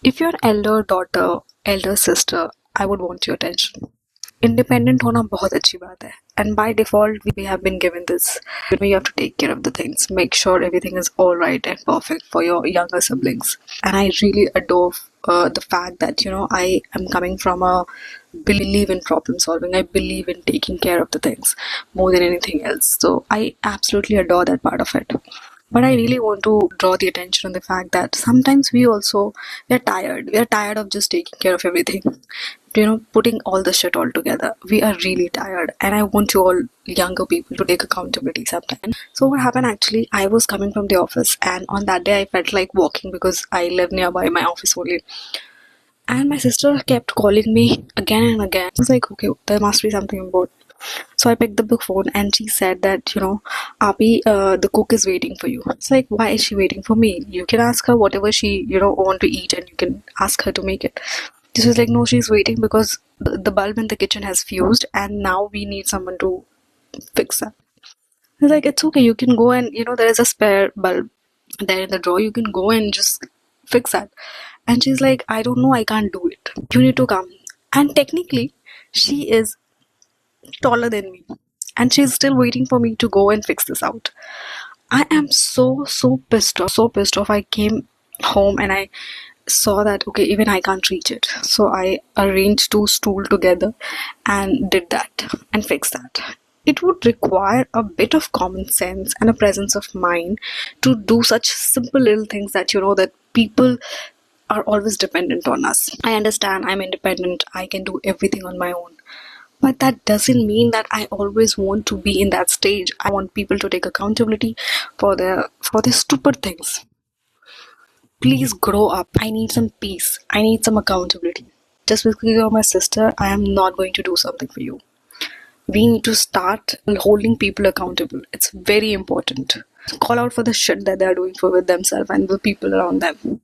If you're elder daughter, elder sister, I would want your attention. Independent होना बहुत अच्छी बात है, and by default we have been given this. You have to take care of the things, make sure everything is all right and perfect for your younger siblings. And I really adore the fact that I am coming from a believe in problem solving. I believe in taking care of the things more than anything else. So I absolutely adore that part of it. But I really want to draw the attention on the fact that sometimes we're tired. We're tired of just taking care of everything. Putting all the shit all together. We are really tired. And I want you all younger people to take accountability sometime. So what happened actually, I was coming from the office and on that day I felt like walking because I live nearby my office only. And my sister kept calling me again and again. I was like, okay, there must be something important. So I picked up the phone and she said that, Api, the cook is waiting for you. It's like, why is she waiting for me? You can ask her whatever she, want to eat and you can ask her to make it. She was like, no, she's waiting because the bulb in the kitchen has fused and now we need someone to fix that. I was like, it's okay, you can go and, there is a spare bulb there in the drawer. You can go and just fix that. And she's like, I don't know, I can't do it. You need to come. And technically, she is taller than me and she's still waiting for me to go and fix this out. I am so pissed off. I came home and I saw that okay, even I can't reach it, so I arranged two stool together and did that and fixed that. It would require a bit of common sense and a presence of mind to do such simple little things that that people are always dependent on us. I understand I'm independent, I can do everything on my own, but that doesn't mean that I always want to be in that stage. I want people to take accountability for their stupid things. Please grow up. I need some peace. I need some accountability. Just because you're my sister, I am not going to do something for you. We need to start holding people accountable. It's very important. Call out for the shit that they're doing for with themselves and the people around them.